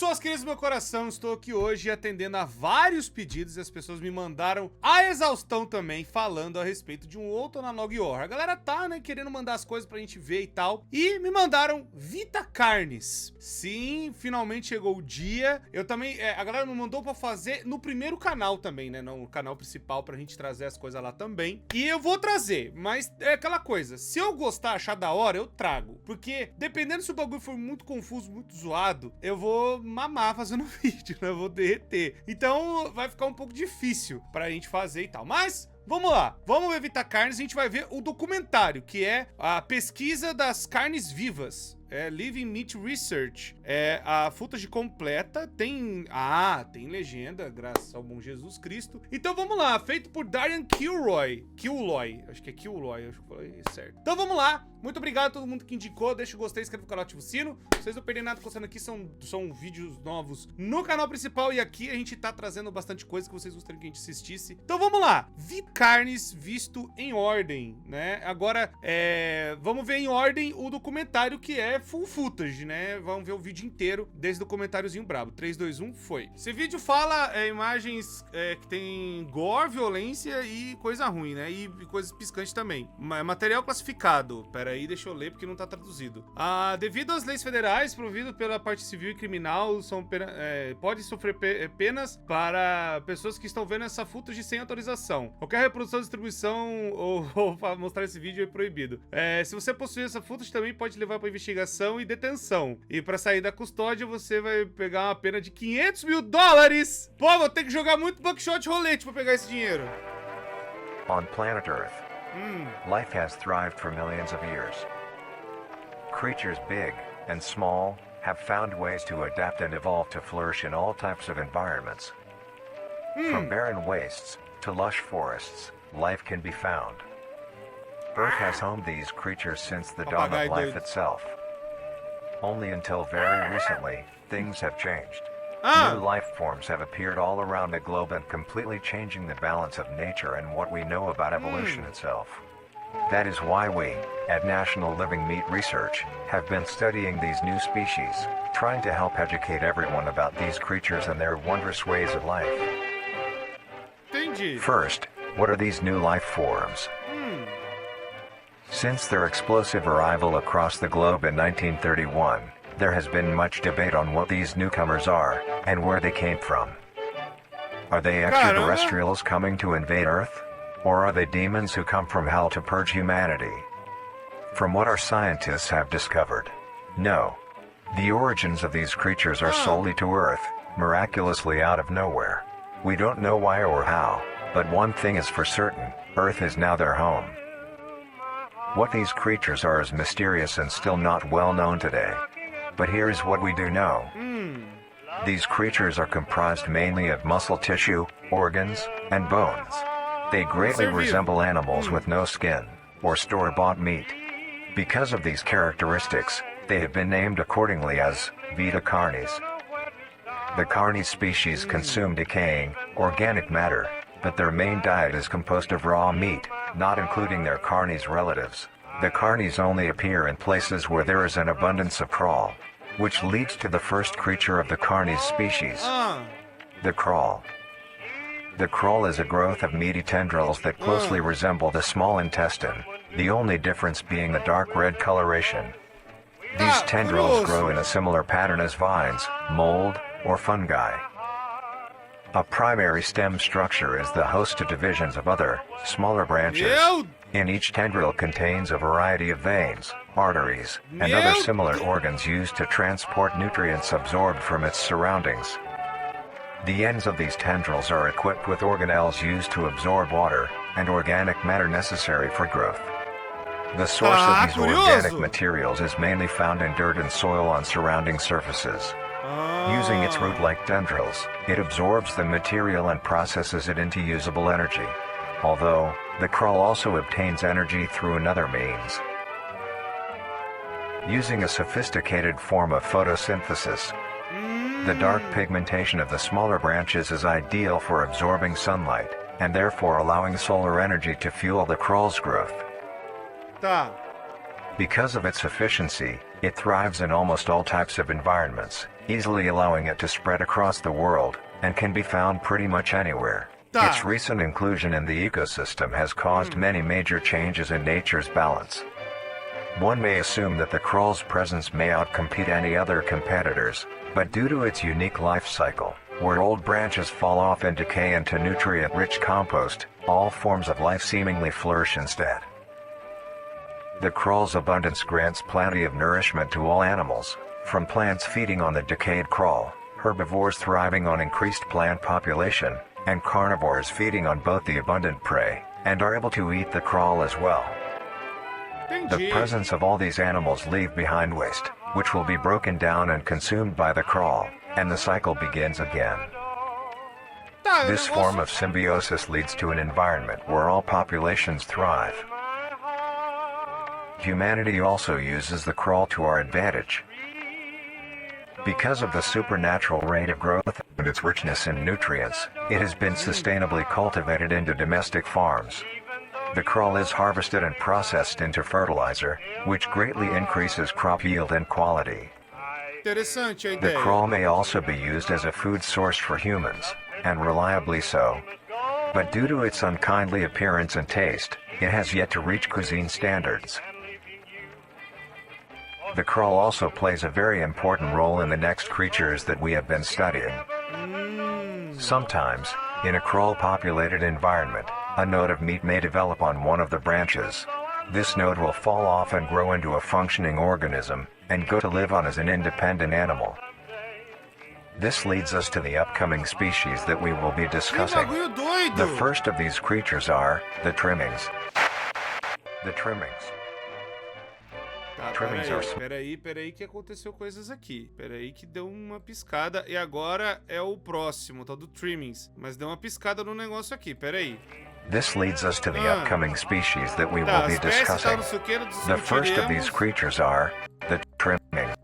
Pessoas queridas do meu coração, estou aqui hoje atendendo a vários pedidos e as pessoas me mandaram a exaustão também, falando a respeito de um outro Analog War. A galera tá, né, querendo mandar as coisas pra gente ver e tal, e me mandaram Vita Carnis. Sim, finalmente chegou o dia. Eu também, a galera me mandou pra fazer no primeiro canal também, né, no canal principal, pra gente trazer as coisas lá também. E eu vou trazer, mas é aquela coisa, se eu gostar, achar da hora, eu trago. Porque, dependendo se o bagulho for muito confuso, muito zoado, eu vou mamar fazendo vídeo, né? Eu vou derreter. Então vai ficar um pouco difícil pra gente fazer e tal. Mas vamos lá, vamos ver Vita Carnis, a gente vai ver o documentário, que é a pesquisa das carnes vivas. Living Meat Research. A footage completa. Tem legenda, graças ao bom Jesus Cristo. Então vamos lá, feito por Darian Kilroy. Acho que é Kilroy, acho que falei certo. Então vamos lá, muito obrigado a todo mundo que indicou. Deixa o gostei, inscreve no canal, ativa o sino. Vocês não perderem nada postando aqui, são vídeos novos no canal principal. E aqui a gente tá trazendo bastante coisa que vocês gostariam que a gente assistisse. Então vamos lá, Vita Carnis visto em ordem, né? Agora, vamos ver em ordem o documentário, que é full footage, né? Vamos ver o vídeo inteiro desse documentáriozinho brabo. 3, 2, 1, foi. Esse vídeo fala imagens que tem gore, violência e coisa ruim, né? E coisas piscantes também. Material classificado. Pera aí, deixa eu ler porque não tá traduzido. Devido às leis federais, provido pela parte civil e criminal, pode sofrer penas para pessoas que estão vendo essa footage sem autorização. Qualquer reprodução, distribuição ou mostrar esse vídeo é proibido. Se você possuir essa footage, também pode levar para investigação e detenção. E para sair da custódia, você vai pegar uma pena de $500 mil. Pô, vou ter que jogar muito buckshot rolete para pegar esse dinheiro. On planet Earth, life has thrived for millions of years. Creatures big and small have found ways to adapt and evolve to flourish in all types of environments. From barren wastes to lush forests, life can be found. Earth has homed these creatures since the dawn of life itself. Only until very recently, things have changed. New life forms have appeared all around the globe and completely changing the balance of nature and what we know about evolution itself. That is why we, at National Living Meat Research, have been studying these new species, trying to help educate everyone about these creatures and their wondrous ways of life. First, what are these new life forms? Since their explosive arrival across the globe in 1931, there has been much debate on what these newcomers are, and where they came from. Are they extraterrestrials coming to invade Earth? Or are they demons who come from hell to purge humanity? From what our scientists have discovered, no. The origins of these creatures are solely to Earth, miraculously out of nowhere. We don't know why or how, but one thing is for certain, Earth is now their home. What these creatures are is mysterious and still not well known today. But here is what we do know. These creatures are comprised mainly of muscle tissue, organs, and bones. They greatly resemble animals with no skin, or store-bought meat. Because of these characteristics, they have been named accordingly as Vita Carnis. The Carnis species consume decaying, organic matter, but their main diet is composed of raw meat, not including their Carnis relatives. The Carnis only appear in places where there is an abundance of crawl, which leads to the first creature of the Carnis species, the crawl. The crawl is a growth of meaty tendrils that closely resemble the small intestine, the only difference being the dark red coloration. These tendrils grow in a similar pattern as vines, mold, or fungi. A primary stem structure is the host to divisions of other, smaller branches. And each tendril contains a variety of veins, arteries, and other similar organs used to transport nutrients absorbed from its surroundings. The ends of these tendrils are equipped with organelles used to absorb water and organic matter necessary for growth. The source of these organic materials is mainly found in dirt and soil on surrounding surfaces. Using its root-like tendrils, it absorbs the material and processes it into usable energy. Although, the crawl also obtains energy through another means. Using a sophisticated form of photosynthesis, the dark pigmentation of the smaller branches is ideal for absorbing sunlight, and therefore allowing solar energy to fuel the crawl's growth. Tá. Because of its efficiency, it thrives in almost all types of environments, easily allowing it to spread across the world, and can be found pretty much anywhere. Tá. Its recent inclusion in the ecosystem has caused many major changes in nature's balance. One may assume that the crawl's presence may outcompete any other competitors, but due to its unique life cycle, where old branches fall off and decay into nutrient-rich compost, all forms of life seemingly flourish instead. The crawl's abundance grants plenty of nourishment to all animals, from plants feeding on the decayed crawl, herbivores thriving on increased plant population, and carnivores feeding on both the abundant prey, and are able to eat the crawl as well. The presence of all these animals leave behind waste, which will be broken down and consumed by the crawl, and the cycle begins again. Tá, This form of symbiosis leads to an environment where all populations thrive. Humanity also uses the crawl to our advantage. Because of the supernatural rate of growth and its richness in nutrients, it has been sustainably cultivated into domestic farms. The crawl is harvested and processed into fertilizer, which greatly increases crop yield and quality. Interessante a The ideia. crawl may also be used as a food source for humans, and reliably so. But due to its unkindly appearance and taste, it has yet to reach cuisine standards. The crawl also plays a very important role in the next creatures that we have been studying. Sometimes, in a crawl-populated environment, a node of meat may develop on one of the branches. This node will fall off and grow into a functioning organism, and go to live on as an independent animal. This leads us to the upcoming species that we will be Que discussing. bagulho doido! The first of these creatures are the trimmings. The trimmings. Tá, Trimmings are peraí que aconteceu coisas aqui. Peraí que deu uma piscada e agora é o próximo, tá do Trimmings. Mas deu uma piscada no negócio aqui, peraí. This leads us to the upcoming species that we Tá, will be as espécies discussing. tá, não sei o que, The first of these discutiremos. creatures are the trimmings.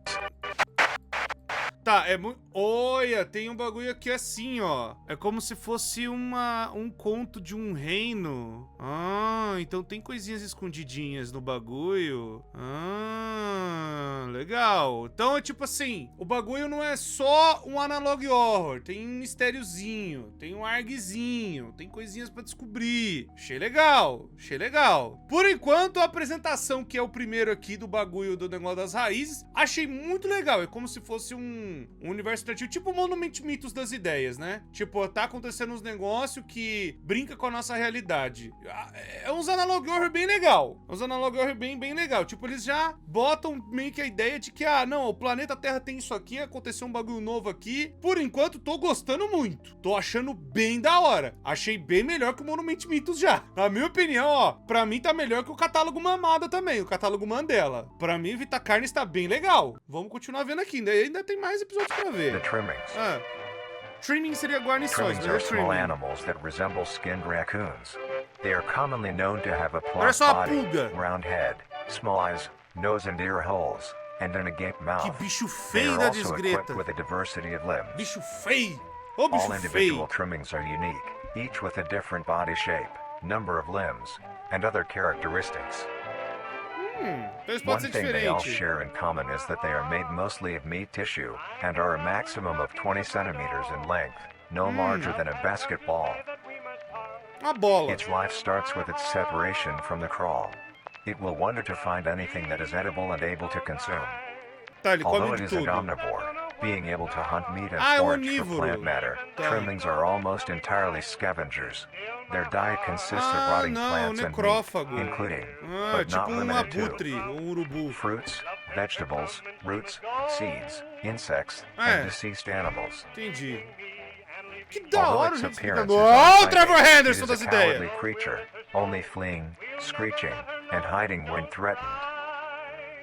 Tá, é muito... Olha, tem um bagulho aqui assim, ó. É como se fosse um conto de um reino. Ah, então tem coisinhas escondidinhas no bagulho. Ah, legal. Então é tipo assim, o bagulho não é só um analog horror. Tem um mistériozinho, tem um argzinho, tem coisinhas pra descobrir. Achei legal, achei legal. Por enquanto, a apresentação, que é o primeiro aqui do bagulho do negócio das raízes, achei muito legal. É como se fosse um universo alternativo, tipo o Monument Mitos das ideias, né? Tipo, tá acontecendo uns negócios que brinca com a nossa realidade. É uns analog horror bem legal. É uns analog horror bem legal. Tipo, eles já botam meio que a ideia de que, não, o planeta Terra tem isso aqui, aconteceu um bagulho novo aqui. Por enquanto, tô gostando muito. Tô achando bem da hora. Achei bem melhor que o Monument Mitos já. Na minha opinião, ó, pra mim tá melhor que o catálogo Mamada também, o catálogo Mandela. Pra mim, Vita Carnis tá bem legal. Vamos continuar vendo aqui. Ainda tem mais episódios pra ver. The trimmings. Trimming seria guarnições, Trimmings mas é are small trimming. animals that resemble skinned raccoons. They are commonly known to have a plump Parece uma body, pulga. round head, small eyes, nose and ear holes, and an agape mouth. Que bicho They feio are da also equipped desgreta. with a diversity of limbs. Bicho feio. Ô, All bicho individual feio. trimmings are unique, each with a different body shape, number of limbs, and other characteristics. Então eles One podem ser thing they all diferentes. share in common is that they are made mostly of meat tissue, and are a maximum of 20 centimeters in length, no larger than a basketball. Uma bola. Its life starts with its separation from the crawl. It will wonder to find anything that is edible and able to consume. Tá, ele Although come it de is an tudo. omnivore, being able to hunt meat and Ah, é forage for onívoro. plant matter, Tá. trimmings are almost entirely scavengers. Their diet consists of Ah, rotting não, plants and meat, necrófago. including, Ah, but not tipo um limited to, abutre, um urubu. fruits, vegetables, roots, seeds, insects, É. and deceased animals. Entendi. Que da Although hora, its gente. appearance Explicando. is Ó, o unlike, Trevor it Henderson is das a ideias. cowardly creature, only fleeing, screeching, and hiding when threatened.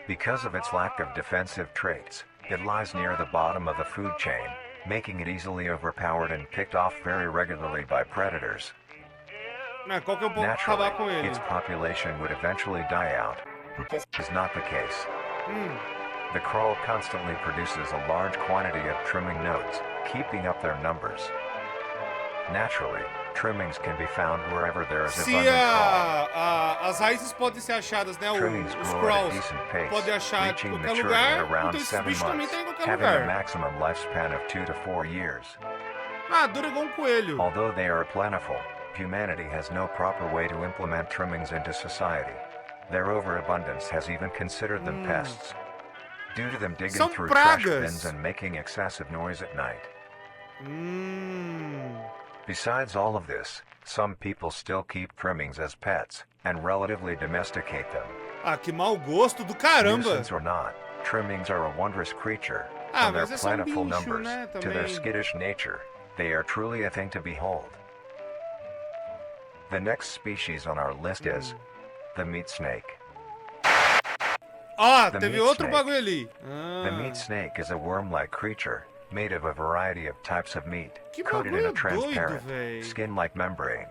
Because of its lack of defensive traits, it lies near the bottom of the food chain, making it easily overpowered and picked off very regularly by predators. Qualquer um pode Naturally, acabar com ele. its population would eventually die out. This is not the case. The crawl constantly produces a large quantity of trimming nodes, keeping up their numbers. Naturally, Trimmings can be found wherever there is Se abundant crawl. as raízes podem ser achadas, né? Trimmings Os grow at a crawls decent pace, podem achar em reaching qualquer maturity lugar, at around então esses 7 bichos também months, tem em qualquer having a lugar. maximum lifespan of 2 to 4 years. Ah, dura igual um coelho. Although they are plentiful, humanity has no proper way to implement trimmings into society. Their overabundance has even considered them pests, due to them digging São through trash pragas. bins and making excessive noise at night. Hum. Besides all of this, some people still keep trimmings as pets and relatively domesticate them. Ah, que mau gosto do caramba. Nuisance or not, trimmings are a wondrous creature. Ah, From their mas é só um plentiful bicho, numbers né, to their também. skittish nature, they are truly a thing to behold. The next species on our list is the meat snake. Ah, The teve meat outro snake. bagulho ali. The meat snake is a worm-like creature made of a variety of types of meat, Que coated in a bagulho doido, transparent, véi. skin-like membrane.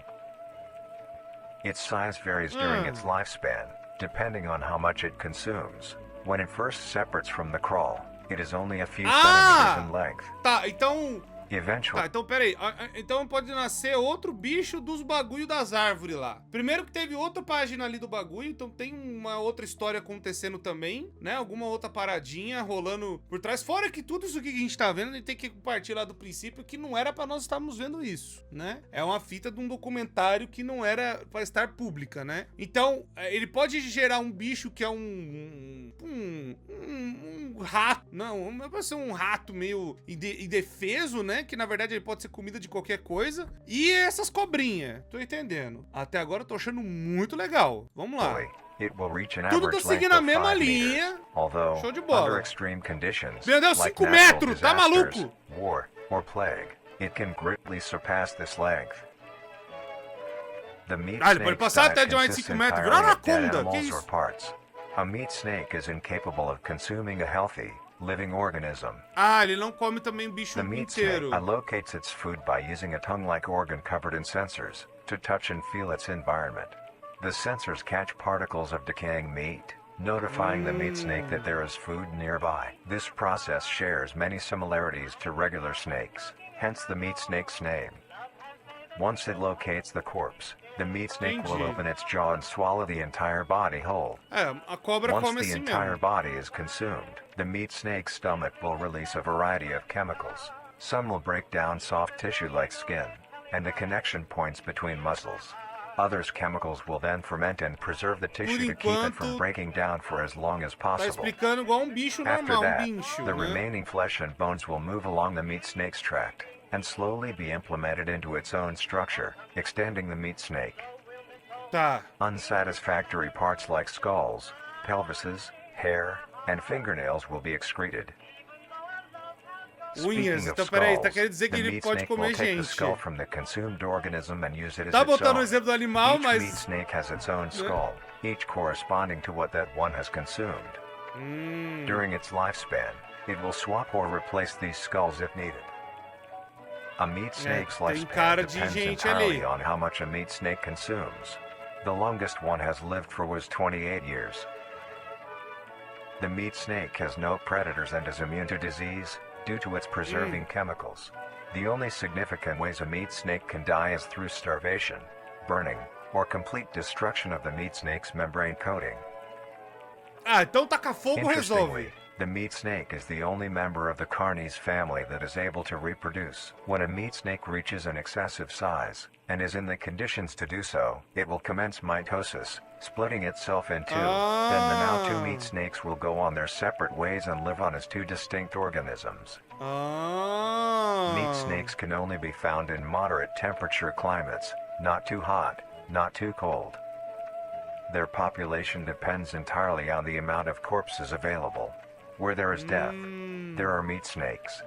Its size varies during its lifespan, depending on how much it consumes. When it first separates from the crawl, it is only a few centimeters in length. Tá, então... Eventually, Tá, então peraí. Então pode nascer outro bicho dos bagulho das árvores lá. Primeiro que teve outra página ali do bagulho, então tem uma outra história acontecendo também, né? Alguma outra paradinha rolando por trás. Fora que tudo isso que a gente tá vendo, a gente tem que partir lá do princípio que não era pra nós estarmos vendo isso, né? É uma fita de um documentário que não era pra estar pública, né? Então, ele pode gerar um bicho que é um rato, não pode ser um rato meio indefeso, né? Que na verdade ele pode ser comida de qualquer coisa. E essas cobrinhas, tô entendendo. Até agora eu tô achando muito legal. Vamos lá. it will reach an Tudo tá average length seguindo a of mesma 5 linha. meters, although Show de bola. under extreme conditions, Meu Deus, like 5 natural metros, tá disasters, maluco? war, or plague, it can greatly surpass this length. The meat Ah, ele pode snake's passar diet até de mais consists 5 metros, virar entirely of dead anaconda, que animals or isso? parts. A meat snake is incapable of consuming a healthy, living organism. Ah, ele não come também bicho The meat inteiro. snake allocates its food by using a tongue-like organ covered in sensors to touch and feel its environment. The sensors catch particles of decaying meat, notifying the meat snake that there is food nearby. This process shares many similarities to regular snakes, hence the meat snake's name. Once it locates the corpse, the meat snake will Entendi. open its jaw and swallow the entire body whole. É, a cobra Once come the assim entire mesmo. body is consumed, the meat snake's stomach will release a variety of chemicals. Some will break down soft tissue like skin, and the connection points between muscles. Others chemicals will then ferment and preserve the tissue to keep it from enquanto, breaking down for as long as Tá possible. explicando igual um bicho After normal, that, bicho, the né? remaining flesh and bones will move along the meat snake's tract, and slowly be implemented into its own structure, extending the meat snake. Tá. Unsatisfactory parts like skulls, pelvises, hair, and fingernails will be excreted. Unhas. Speaking of Então, peraí, tá skulls, querendo dizer que the ele meat pode snake will comer take the gente. skull from the consumed organism and use it as Tá its botando o own. exemplo do animal, Each meat mas... snake has its own skull, each corresponding to what that one has consumed. During its lifespan, it will swap or replace these skulls if needed. A meat snake's tem cara lifespan de depends gente entirely ali. on how much a meat snake consumes. The longest one has lived for was 28 years. The meat snake has no predators and is immune to disease due to its preserving chemicals. The only significant ways a meat snake can die is through starvation, burning, or complete destruction of the meat snake's membrane coating. Ah, então tacar fogo Interestingly, resolve. the meat snake is the only member of the Carnis family that is able to reproduce. When a meat snake reaches an excessive size, and is in the conditions to do so, it will commence mitosis, splitting itself in two. Then the now two meat snakes will go on their separate ways and live on as two distinct organisms. Ah. Meat snakes can only be found in moderate temperature climates, not too hot, not too cold. Their population depends entirely on the amount of corpses available. Where there is death, there are meat snakes.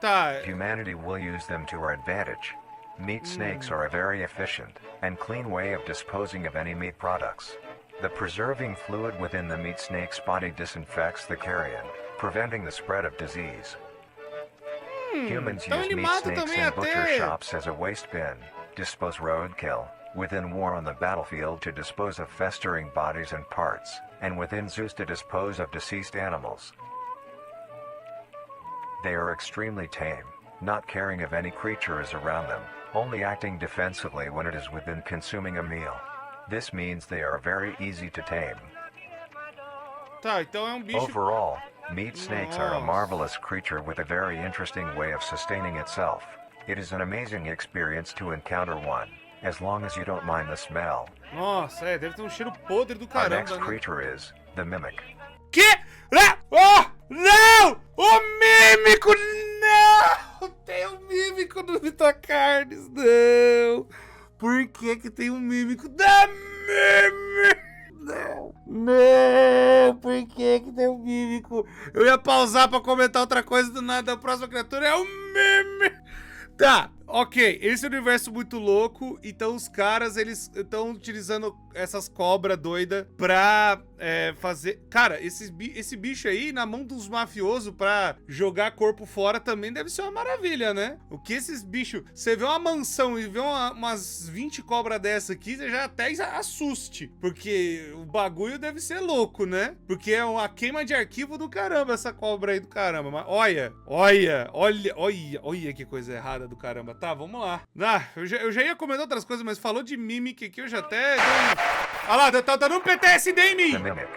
Tá. Humanity will use them to our advantage. Meat snakes are a very efficient and clean way of disposing of any meat products. The preserving fluid within the meat snake's body disinfects the carrion, preventing the spread of disease. Humans então use ele meat mata snakes também in butcher até- shops as a waste bin, dispose roadkill, within war on the battlefield to dispose of festering bodies and parts, and within zoos to dispose of deceased animals. They are extremely tame, not caring if any creature is around them, only acting defensively when it is within consuming a meal. This means they are very easy to tame. Tá, então é um bicho... Overall, meat snakes are a marvelous creature with a very interesting way of sustaining itself. It is an amazing experience to encounter one, as long as you don't mind the smell. Nossa, deve ter um cheiro podre do Our caramba, next né? creature is the mimic. Que? Oh, não! O mímico, não! Tem um mímico no Vita Carnis, não! Por que tem um mímico da mímico? Não, não, por que tem um mímico? Eu ia pausar pra comentar outra coisa do nada, a próxima criatura é o mímico. Tá, ok, esse é um universo muito louco, então os caras, eles estão utilizando essas cobras doidas pra fazer... Cara, esse bicho aí, na mão dos mafiosos pra jogar corpo fora também deve ser uma maravilha, né? O que esses bichos... Você vê uma mansão e vê umas 20 cobras dessa aqui, você já até assuste, porque o bagulho deve ser louco, né? Porque é uma queima de arquivo do caramba, essa cobra aí do caramba. Mas olha que coisa errada do caramba. Tá, vamos lá. Ah, eu já ia comentar outras coisas, mas falou de Mimic aqui, eu já até... Olha lá, tá dando um PTSD em mim! The mimic.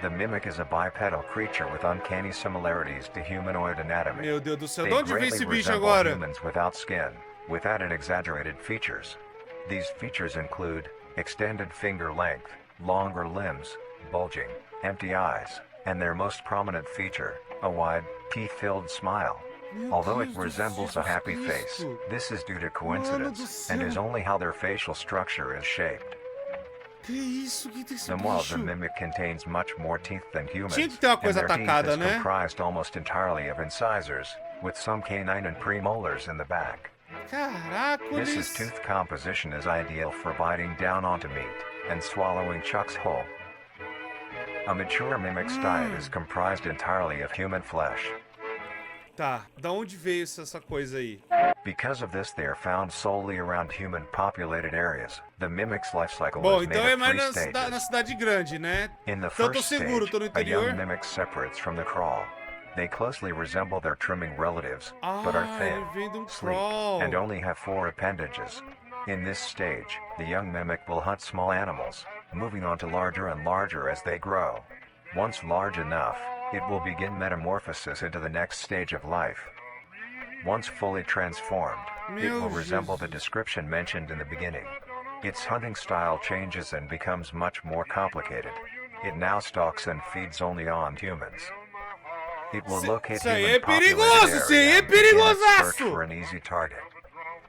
The mimic is a bipedal creature with uncanny similarities to humanoid anatomy. Meu Deus do céu, They de onde vem greatly esse bicho resemble agora? humans without skin, with added exaggerated features. These features include extended finger length, longer limbs, bulging, empty eyes, and their most prominent feature, a wide, teeth-filled smile. Although it resembles a happy face, this is due to coincidence, and is only how their facial structure is shaped. Que isso? Que tem esse While the bicho? mimic contains much more teeth than humans, Tinha que ter uma and coisa their teeth atacada, is né? comprised almost entirely of incisors, with some canine and premolars in the back. This Caracoles. tooth composition is ideal for biting down onto meat and swallowing chunks whole. A mature mimic's diet is comprised entirely of human flesh. Tá, da onde veio essa coisa aí? Because of this, they are found solely around human-populated areas. The mimic's life cycle Bom, is made então é of mais three na stages. cidade grande, né? In the Então eu tô first seguro, stage, tô no a interior. young mimic separates from the crawl. They closely resemble their trimming relatives, but are thin, ele vem de um sleek, crawl. and only have 4 appendages. In this stage, the young mimic will hunt small animals, moving on to larger and larger as they grow. Once large enough, it will begin metamorphosis into the next stage of life. Once fully transformed, it will resemble the description mentioned in the beginning. Its hunting style changes and becomes much more complicated. It now stalks and feeds only on humans. It will locate Isso aí human é populated perigoso, isso aí area é and begin its search perigosaço! for an easy target.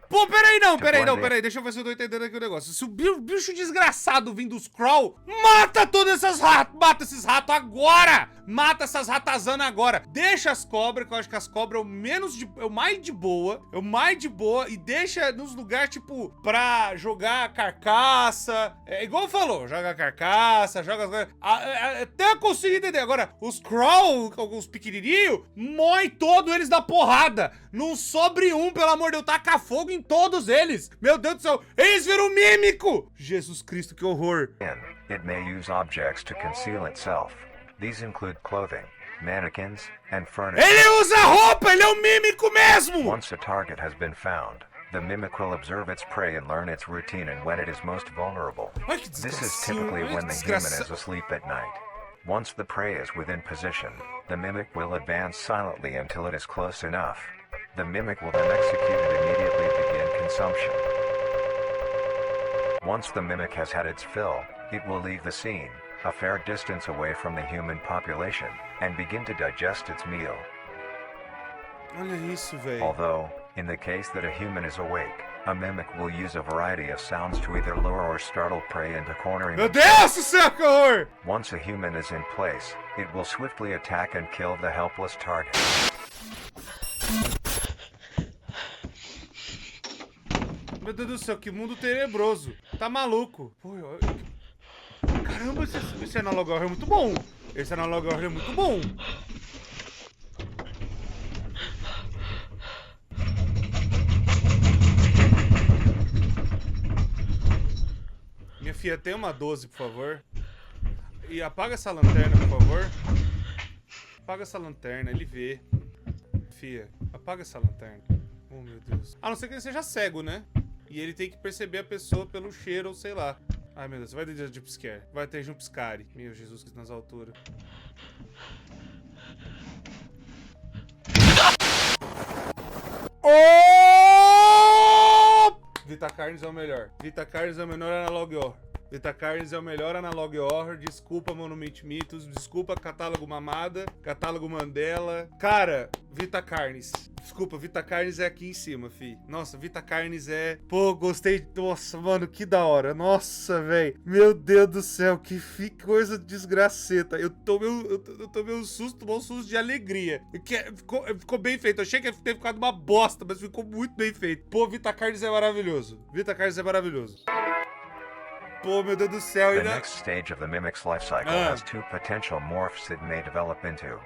Pô, peraí, deixa eu ver se eu tô entendendo aqui o negócio. Se o bicho desgraçado vindo dos crawl, mata todos esses ratos, mata esses ratos agora! Mata essas ratazanas agora. Deixa as cobras, que eu acho que as cobras é o mais de boa, e deixa nos lugares, tipo, pra jogar carcaça. É igual falou, joga carcaça, joga as coisas. Até eu consigo entender. Agora, os crawl, os pequenininhos, mói todos eles da porrada. Não sobre um, pelo amor de Deus, taca fogo em todos eles. Meu Deus do céu, eles viram mímico. Jesus Cristo, que horror. It may use objects to conceal itself. These include clothing, mannequins, and furniture. Ele usa roupa, ele é um mímico mesmo. Once a target has been found, the mimic will observe its prey and learn its routine and when it is most vulnerable. Ai, que This is desgracinho, typically ai, when que the human desgraça- is asleep at night. Once the prey is within position, the mimic will advance silently until it is close enough. The mimic will then execute and immediately begin consumption. Once the mimic has had its fill, it will leave the scene, a fair distance away from the human population, and begin to digest its meal. Olha isso, velho. Although, in the case that a human is awake, a mimic will use a variety of sounds to either lure or startle prey into cornering Meu them. Deus do céu, que horror. Once a human is in place, it will swiftly attack and kill the helpless target. Meu Deus do céu, que mundo tenebroso. Tá maluco. Pô, caramba, esse analog horror é muito bom. Esse analog horror é muito bom. Minha filha, tem uma 12, por favor. E apaga essa lanterna, por favor. Apaga essa lanterna, ele vê. Fia, apaga essa lanterna. Oh, meu Deus. A não ser que ele seja cego, né? E ele tem que perceber a pessoa pelo cheiro ou sei lá. Ai, meu Deus, vai ter jumpscare. Vai ter jumpscare. Meu Jesus, que nas alturas. Oh! Vita Carnis é o melhor. Vita Carnis é o melhor analog horror. Vita Carnis é o melhor analog horror. Desculpa, Monument Mitos. Desculpa, Catálogo Mamada. Catálogo Mandela. Cara, Vita Carnis. Desculpa, Vita Carnis é aqui em cima, fi. Nossa, Vita Carnis é... Pô, gostei. Nossa, mano, que da hora. Nossa, velho. Meu Deus do céu, que coisa desgraceta. Eu tomei um susto, um susto de alegria. Ficou bem feito. Eu achei que ia ter ficado uma bosta, mas ficou muito bem feito. Pô, Vita Carnis é maravilhoso. Vita Carnis é maravilhoso. Pô, meu Deus do céu. The next stage of the mimic's life cycle has two potential morphs it may develop into.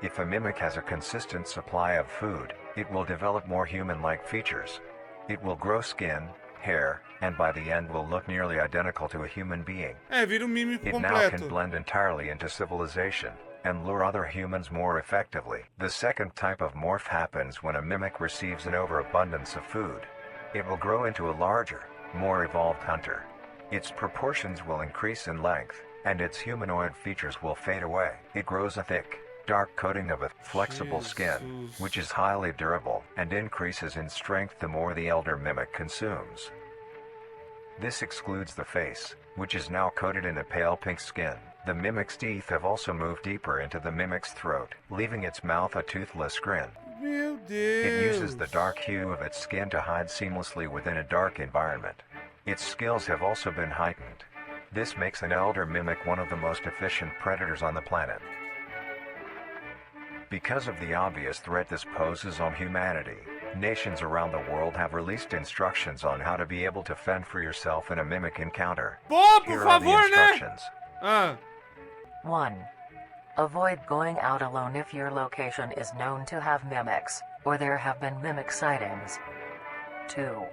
If a mimic has a consistent supply of food, it will develop more human-like features. It will grow skin, hair, and by the end will look nearly identical to a human being. Vira mímico It completo. now can blend entirely into civilization and lure other humans more effectively. The second type of morph happens when a mimic receives an overabundance of food. It will grow into a larger, more evolved hunter. Its proportions will increase in length, and its humanoid features will fade away. It grows a thick, dark coating of a flexible skin, which is highly durable and increases in strength the more the elder mimic consumes. This excludes the face, which is now coated in a pale pink skin. The mimic's teeth have also moved deeper into the mimic's throat, leaving its mouth a toothless grin. Meu Deus. It uses the dark hue of its skin to hide seamlessly within a dark environment. Its skills have also been heightened. This makes an elder mimic one of the most efficient predators on the planet. Because of the obvious threat this poses on humanity, nations around the world have released instructions on how to be able to fend for yourself in a mimic encounter. Pô, por Here are the favor, né? instructions. 1. Avoid going out alone if your location is known to have mimics, or there have been mimic sightings. 2.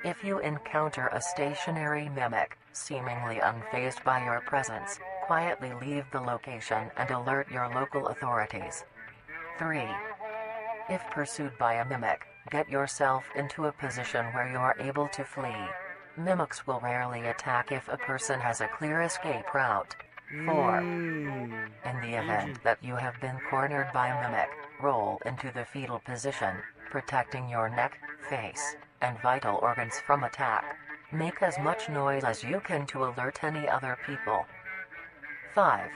If you encounter a stationary mimic, seemingly unfazed by your presence, quietly leave the location and alert your local authorities. 3. If pursued by a mimic, get yourself into a position where you are able to flee. Mimics will rarely attack if a person has a clear escape route. 4. In the event that you have been cornered by a mimic, roll into the fetal position, protecting your neck, face, and vital organs from attack. Make as much noise as you can to alert any other people. 5.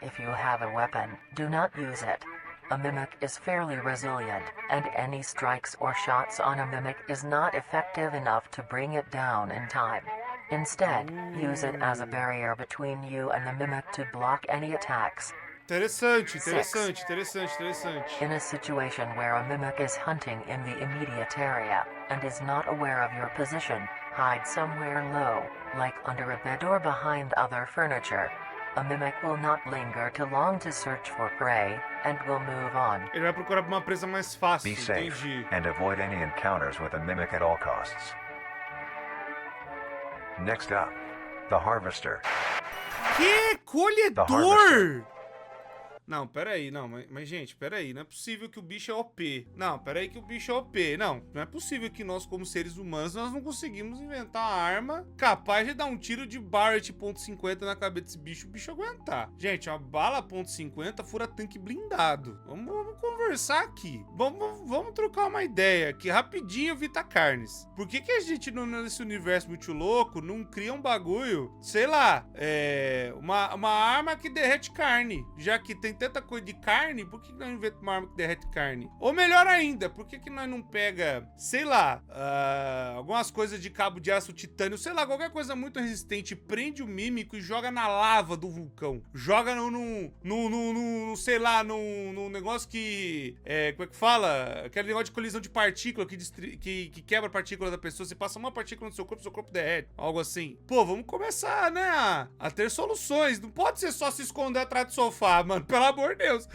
If you have a weapon, do not use it. A mimic is fairly resilient, and any strikes or shots on a mimic is not effective enough to bring it down in time. Instead, use it as a barrier between you and the mimic to block any attacks. Interessante. In a situation where a mimic is hunting in the immediate area, and is not aware of your position, hide somewhere low, like under a bed or behind other furniture. A mimic will not linger too long to search for prey, and will move on. Ele vai procurar uma presa mais fácil, Be safe entendi. and avoid any encounters with a mimic at all costs. Next up, the Harvester. Que The colhedor! Harvester. Não, peraí, não, mas gente, peraí, não é possível que o bicho é OP. Não, peraí que o bicho é OP. Não é possível que nós, como seres humanos, nós não conseguimos inventar uma arma capaz de dar um tiro de Barrett .50 na cabeça desse bicho, o bicho aguentar. Gente, uma bala .50 fura tanque blindado. Vamos conversar aqui. Vamos trocar uma ideia aqui, rapidinho, Vita Carnis. Por que a gente, nesse universo muito louco, não cria um bagulho, sei lá, uma arma que derrete carne, já que tem tanta coisa de carne, por que nós não inventamos uma arma que derrete carne? Ou melhor ainda, por que nós não pega, sei lá, algumas coisas de cabo de aço titânio, sei lá, qualquer coisa muito resistente, prende o mímico e joga na lava do vulcão. Joga sei lá, num negócio que, como é que fala? Aquele negócio de colisão de partícula que quebra a partícula da pessoa. Você passa uma partícula no seu corpo derrete. Algo assim. Pô, vamos começar, né, a ter soluções. Não pode ser só se esconder atrás do sofá, mano. Pelo amor de Deus.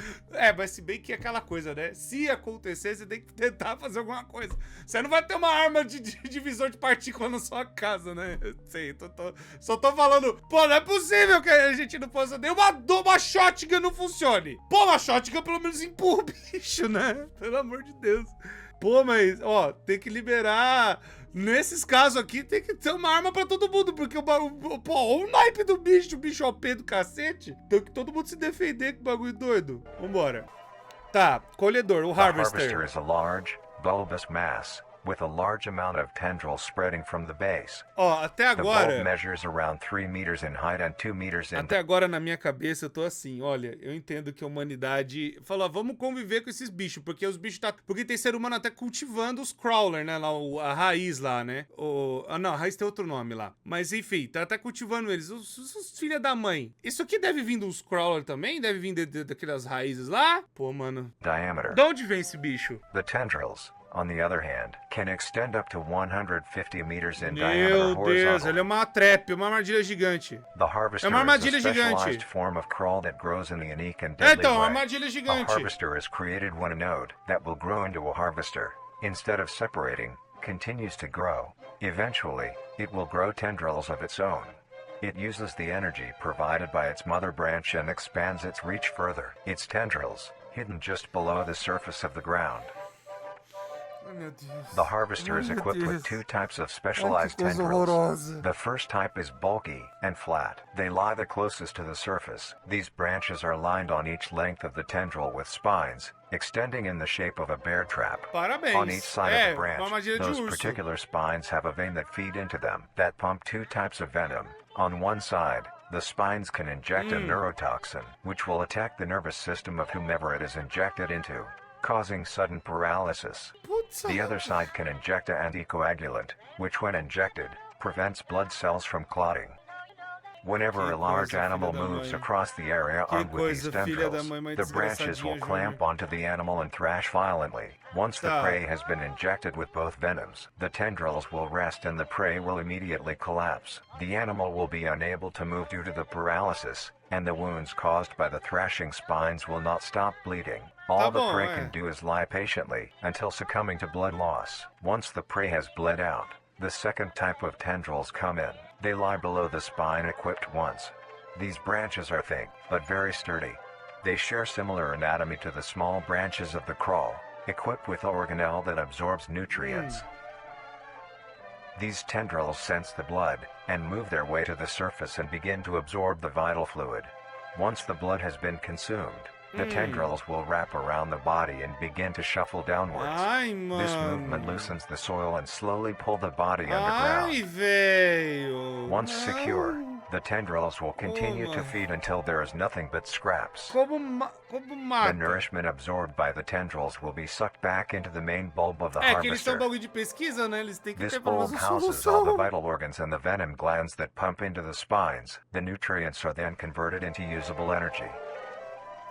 Mas se bem que é aquela coisa, né? Se acontecer, você tem que tentar fazer alguma coisa. Você não vai ter uma arma de divisor de partícula na sua casa, né? Eu sei, só tô falando. Pô, não é possível que a gente não possa nem uma shotgun não funcione. Pô, uma shotgun pelo menos empurra o bicho. bicho, né? Pelo amor de Deus. Pô, mas, ó, tem que liberar... Nesses casos aqui, tem que ter uma arma pra todo mundo, porque o naipe do bicho, o bicho OP do cacete, tem que todo mundo se defender com o bagulho doido. Vambora. Tá, colhedor, o The harvester. harvester is a large, bulbous mass with a large amount of tendrils spreading from the base. Ó, até The bulb agora... measures around 3 meters in height and 2 meters in Até agora, na minha cabeça, eu tô assim, olha, eu entendo que a humanidade falou, vamos conviver com esses bichos, porque os bichos tá... Porque tem ser humano até cultivando os crawler, né, lá, a raiz lá, né? Não, a raiz tem outro nome lá. Mas, enfim, tá até cultivando eles, os filha da mãe. Isso aqui deve vir dos crawler também? Deve vir daquelas raízes lá? Pô, mano. diameter. De onde vem esse bicho? The tendrils, on the other hand, can extend up to 150 meters in diameter Meu Deus, horizontally. ele é uma trap, uma armadilha gigante. The harvester É uma is a armadilha specialized gigante. form of crawl that grows in the unique and É, deadly então, uma way. armadilha A gigante. harvester is created when a node that will grow into a harvester, instead of separating, continues to grow. Eventually, it will grow tendrils of its own. It uses the energy provided by its mother branch and expands its reach further. Its tendrils, hidden just below the surface of the ground. Ai, meu Deus. The harvester is Ai, meu equipped with Deus. two types of Ai, specialized que coisa tendrils. horrorosa. The first type is bulky and flat. They lie the closest to the surface. These branches are lined on each length of the tendril with spines, extending in the shape of a bear trap. Parabéns. On each side É, of the uma branch, armadilha de those urso. particular spines have a vein that feed into them, that pump two types of venom. On one side, the spines can inject a neurotoxin, which will attack the nervous system of whomever it is injected into, causing sudden paralysis. Putz, The other side can inject an anticoagulant, which when injected, prevents blood cells from clotting. Whenever Que a large coisa, animal filha da moves mãe. across the area Que armed with these coisa, filha da tendrils, mãe, mais the branches will desgraçadinha, clamp Júnior. onto the animal and thrash violently. Once the Tá. prey has been injected with both venoms, the tendrils will rest and the prey will immediately collapse. The animal will be unable to move due to the paralysis, and the wounds caused by the thrashing spines will not stop bleeding. All Tá the bom, prey é. can do is lie patiently until succumbing to blood loss. Once the prey has bled out, the second type of tendrils come in. They lie below the spine equipped once. These branches are thick, but very sturdy. They share similar anatomy to the small branches of the crawl, equipped with organelle that absorbs nutrients. These tendrils sense the blood, and move their way to the surface and begin to absorb the vital fluid. Once the blood has been consumed, the tendrils will wrap around the body and begin to shuffle downwards. Ai, This movement mano. loosens the soil and slowly pull the body Ai, underground. velho. Once Não. secure, the tendrils will continue to mano. feed until there is nothing but scraps. Como The mata? nourishment absorbed by the tendrils will be sucked back into the main bulb of the É que eles são harvester. bagulho de pesquisa, né? Eles têm que This ter pelo bulb menos uma houses all the solução. vital organs and the venom glands that pump into the spines. The nutrients are then converted into usable energy.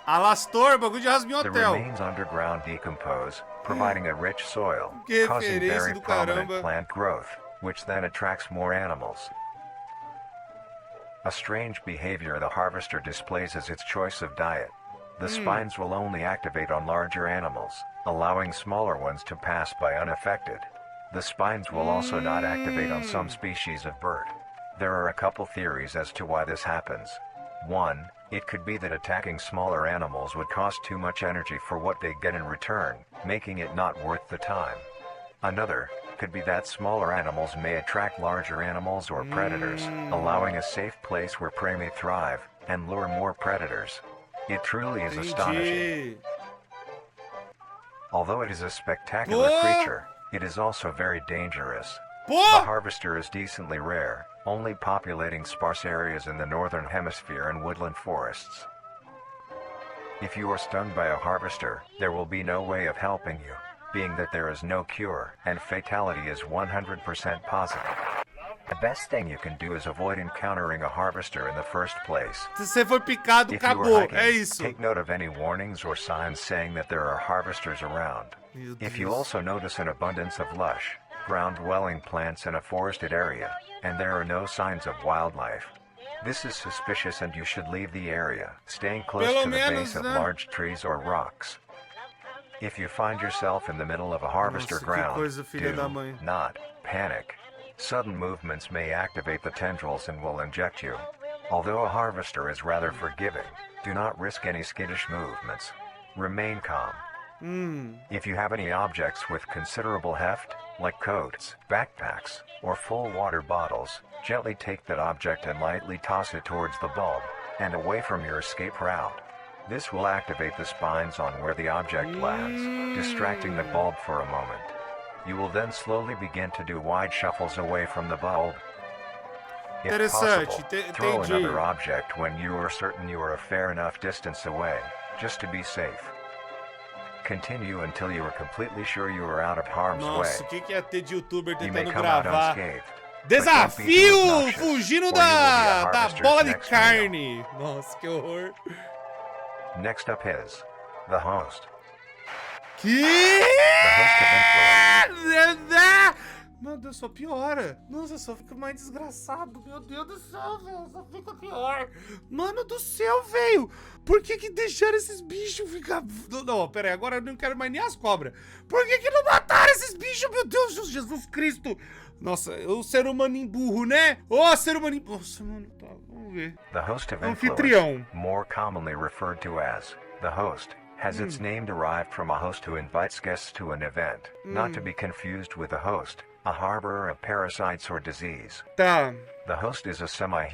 Alastor, bagulho de The rasminhotel. remains underground decompose, providing a rich soil, Que causing referência very do prominent caramba. plant growth, which then attracts more animals. A strange behavior the harvester displays is its choice of diet. The spines will only activate on larger animals, allowing smaller ones to pass by unaffected. The spines will also not activate on some species of bird. There are a couple theories as to why this happens. One, it could be that attacking smaller animals would cost too much energy for what they get in return, making it not worth the time. Another could be that smaller animals may attract larger animals or predators, allowing a safe place where prey may thrive and lure more predators. It truly is astonishing. Entendi. Although it is a spectacular Pô! creature, it is also very dangerous. The Pô! harvester is decently rare, only populating sparse areas in the northern hemisphere and woodland forests. If you are stung by a harvester, there will be no way of helping you, being that there is no cure, and fatality is 100% positive. The best thing you can do is avoid encountering a harvester in the first place. Se você for picado, If you are acabou. hiking, É isso. take note of any warnings or signs saying that there are harvesters around. Meu If you Deus. also notice an abundance of lush, ground-dwelling plants in a forested area, and there are no signs of wildlife, this is suspicious and you should leave the area, staying close Pelo to the menos, base of né? large trees or rocks. If you find yourself in the middle of a harvester Nossa, que ground, coisa, filha da do mãe. not panic. Sudden movements may activate the tendrils and will inject you. Although a harvester is rather forgiving, do not risk any skittish movements. Remain calm. If you have any objects with considerable heft, like coats, backpacks, or full water bottles, gently take that object and lightly toss it towards the bulb, and away from your escape route. This will activate the spines on where the object lands, distracting the bulb for a moment. You will then slowly begin to do wide shuffles away from the bulb. If possible, throw another object when you are certain you are a fair enough distance away, just to be safe. Continue until you are completely sure you are out of harm's way. Nossa, o que ia ter de youtuber You may tentando come out gravar? unscathed. Desafio fugindo da harvester's bola de next meal. carne. Nossa, que horror. Next up is the host. Que? The host of influence. Meu Deus, só piora. Nossa, só fica mais desgraçado. Meu Deus do céu, velho. Só fica pior. Mano do céu, velho. Por que deixaram esses bichos ficar... Não, pera aí. Agora eu não quero mais nem as cobras. Por que não mataram esses bichos? Meu Deus, Jesus Cristo. Nossa, o ser humano burro, né? Ô, ser humano... Nossa, mano, tá. Vamos ver. The host of Anfitrião. influence, more commonly referred to as the host, has its name derived from a host who invites guests to an event, not to be confused with a host, a harborer of parasites or disease. Tá. The host is a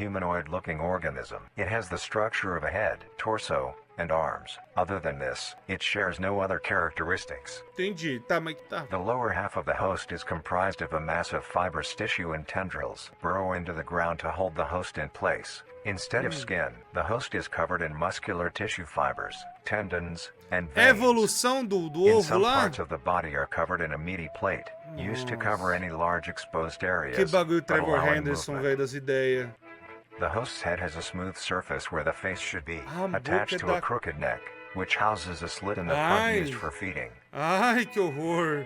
semi-humanoid-looking organism. It has the structure of a head, torso, and arms. Other than this, it shares no other characteristics. Entendi. Tá, mas tá. The lower half of the host is comprised of a mass of fibrous tissue and tendrils, burrow into the ground to hold the host in place. Instead of skin, the host is covered in muscular tissue fibers, tendons, and veins. Evolução do In ovo some lá? parts of the body are covered in a meaty plate, used to cover any large exposed areas, Que bagulho but Trevor allowing Henderson, movement. velho, das ideias. The host's head has a smooth surface where the face should be, Ah, attached boca to da- a crooked neck, which houses a slit in the front Ai. used for feeding. Ai, que horror.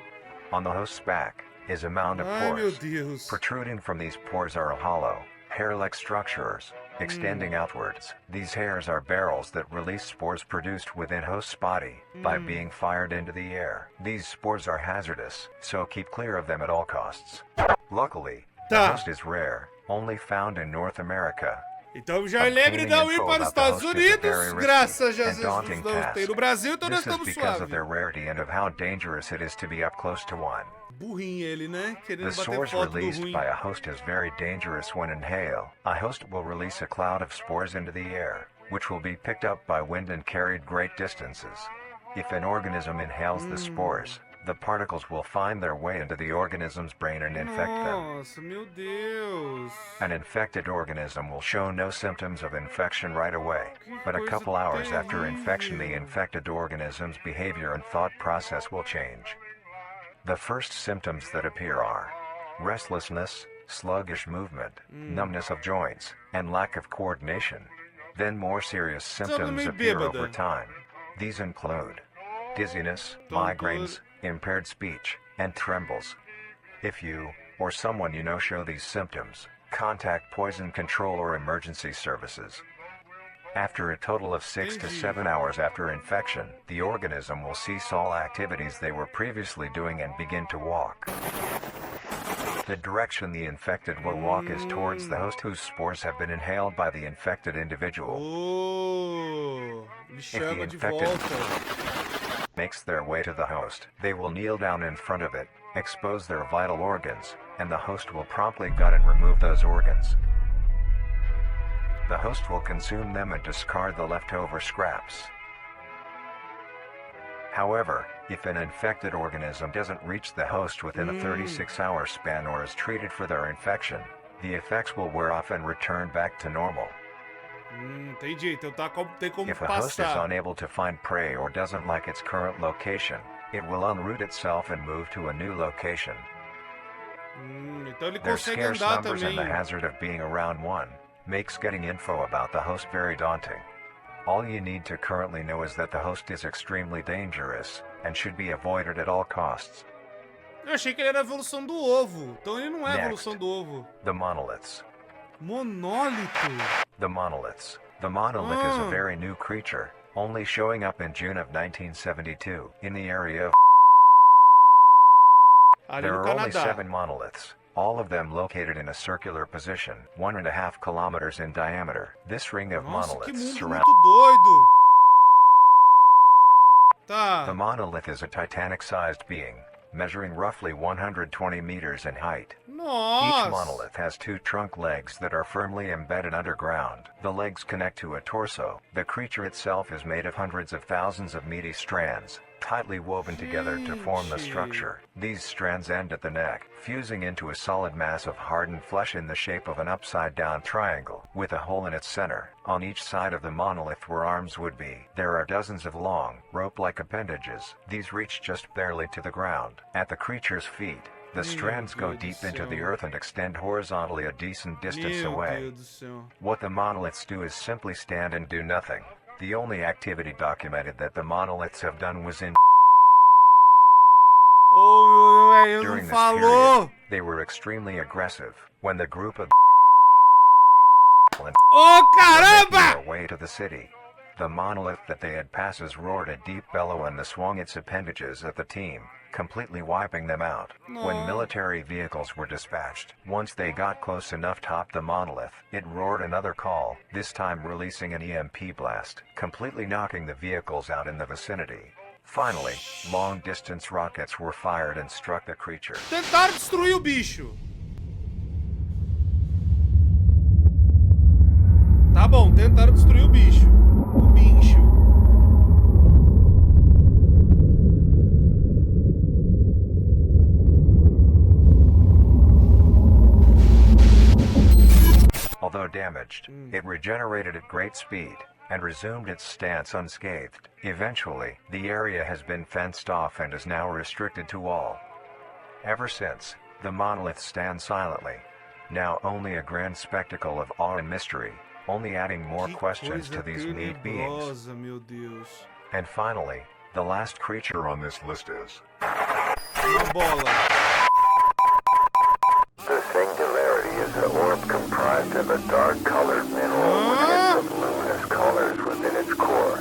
On the host's back is a mound of Ai, meu pores. Deus. Protruding from these pores are hollow, hair-like structures, extending outwards. These hairs are barrels that release spores produced within host's body by being fired into the air. These spores are hazardous, so keep clear of them at all costs. Luckily, the Tá. host is rare, only found in North America. Então já é livre de não ir para os Estados Unidos, graças a Jesus. Não tem no Brasil, então nós This is estamos because of suaves. their rarity and of how dangerous it is to be up close to one. Burrinho ele, né? Querendo The bater spores foto do released ruim. by a host is very dangerous when inhaled. A host will release a cloud of spores into the air, which will be picked up by wind and carried great distances. If an organism inhales the spores, the particles will find their way into the organism's brain and infect them. Nossa, meu Deus. An infected organism will show no symptoms of infection right away, but a coisa couple hours after terrível. infection, the infected organism's behavior and thought process will change. The first symptoms that appear are restlessness, sluggish movement, numbness of joints, and lack of coordination. Then more serious symptoms meio appear bêbada. over time. These include dizziness, migraines, impaired speech, and trembles. If you, or someone you know show these symptoms, contact poison control or emergency services. After a total of 6 to 7 hours after infection, the organism will cease all activities they were previously doing and begin to walk. The direction the infected will walk is towards the host whose spores have been inhaled by the infected individual. Oh, me chama de infected- volta. Makes their way to the host. They will kneel down in front of it, expose their vital organs, and the host will promptly gut and remove those organs. The host will consume them and discard the leftover scraps. However, if an infected organism doesn't reach the host within a 36-hour span or is treated for their infection, the effects will wear off and return back to normal. Entendi. Então tem como If a host is passar. unable to find prey or doesn't like its current location, it will unroot itself and move to a new location. Então ele Their consegue scarce andar numbers and the também. hazard of being around one makes getting info about the host very daunting. All you need to currently know is that the host is extremely dangerous and should be avoided at all costs. Eu achei que ele era a evolução do ovo. Então ele não é a Next. evolução do ovo. The monoliths. Monólito. The monoliths. The monolith is a Oh. very new creature, only showing up in June of 1972 in the area of. Ali There no are only Canadá. 7 monoliths, all of them located in a circular position, 1.5 kilometers in diameter. This ring of Nossa, que monoliths mundo surrounds. muito doido. Tá. The monolith is a Titanic-sized being, measuring roughly 120 meters in height. Nossa. Each monolith has 2 trunk legs that are firmly embedded underground. The legs connect to a torso. The creature itself is made of hundreds of thousands of meaty strands, tightly woven together to form the structure. These strands end at the neck, fusing into a solid mass of hardened flesh in the shape of an upside-down triangle, with a hole in its center. On each side of the monolith where arms would be, there are dozens of long, rope-like appendages. These reach just barely to the ground. At the creature's feet, the strands go deep into the earth and extend horizontally a decent distance away. What the monoliths do is simply stand and do nothing. The only activity documented that the monoliths have done was in during this period. They were extremely aggressive. When the group of making their way to the city, the monolith that they had passes roared a deep bellow and swung its appendages at the team, completely wiping them out. When military vehicles were dispatched, once they got close enough top the monolith, it roared another call, this time releasing an EMP blast, completely knocking the vehicles out in the vicinity. Finally, long-distance rockets were fired and struck the creature. Tentaram destruir o bicho. Tá bom, tentaram destruir o bicho. O bicho. Although damaged, it regenerated at great speed and resumed its stance unscathed. Eventually, the area has been fenced off and is now restricted to all. Ever since, the monolith stands silently, now only a grand spectacle of awe and mystery, only adding more questions to these meat beings. Meu Deus. And finally, the last creature on this list is Uma bola. The singularity is an orb comprised of a dark-colored mineral with hints of luminous colors within its core.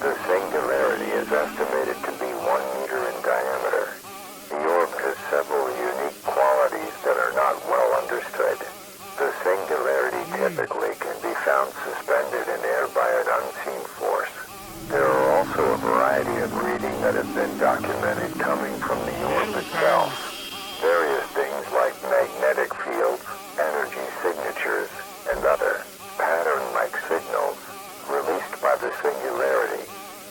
The singularity is estimated to be 1 meter in diameter. The orb has several unique qualities that are not well understood. The singularity typically can be found suspended in air by an unseen force. There are also a variety of reading that have been documented coming from the orb itself. Various things like magnetic fields, energy signatures, and other pattern-like signals released by the singularity.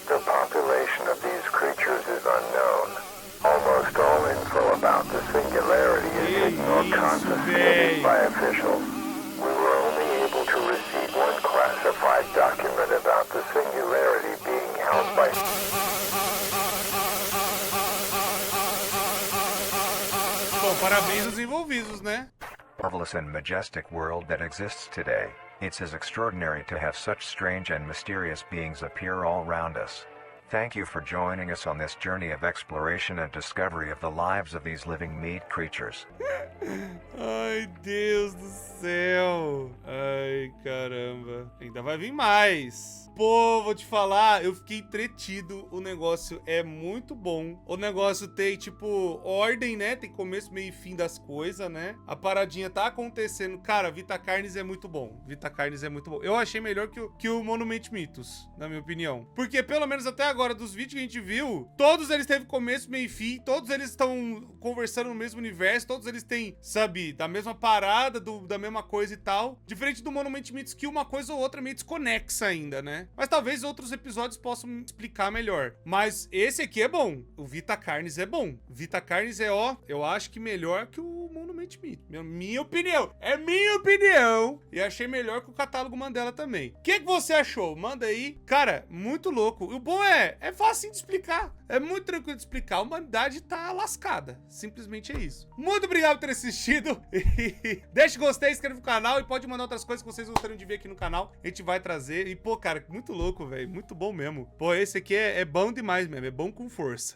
The population of these creatures is unknown. Almost all info about the singularity is hidden or confiscated by officials. We were only able to receive one classified document about the singularity being held by Bom, parabéns aos envolvidos, né? marvelous and majestic world that exists today. It's as extraordinary to have such strange and mysterious beings appear all around us. Thank you for joining us on this journey of exploration and discovery of the lives of these living meat creatures. Ai, Deus do céu. Ai, caramba. Ainda vai vir mais. Pô, vou te falar, eu fiquei entretido. O negócio é muito bom. O negócio tem, tipo, ordem, né? Tem começo, meio e fim das coisas, né? A paradinha tá acontecendo. Cara, Vita Carnis é muito bom. Vita Carnis é muito bom. Eu achei melhor que o Monument Mythos, na minha opinião. Porque, pelo menos até agora, dos vídeos que a gente viu, todos eles teve começo, meio e fim. Todos eles estão conversando no mesmo universo. Todos eles têm, sabe, da mesma parada, da mesma coisa e tal. Diferente do Monument Mythos, que uma coisa ou outra é meio desconexa ainda, né? Mas talvez outros episódios possam explicar melhor. Mas esse aqui é bom. O Vita Carnis é bom. Vita Carnis é, ó, eu acho que melhor que o Monument Mythos. Minha opinião. É minha opinião. E achei melhor que o catálogo Mandela também. O que você achou? Manda aí. Cara, muito louco. E o bom é fácil de explicar. É muito tranquilo de explicar. A humanidade tá lascada. Simplesmente é isso. Muito obrigado por ter assistido. Deixa o gostei, inscreve no canal e pode mandar outras coisas que vocês gostariam de ver aqui no canal. A gente vai trazer. E, pô, cara, muito louco, velho. Muito bom mesmo. Pô, esse aqui é bom demais mesmo. É bom com força.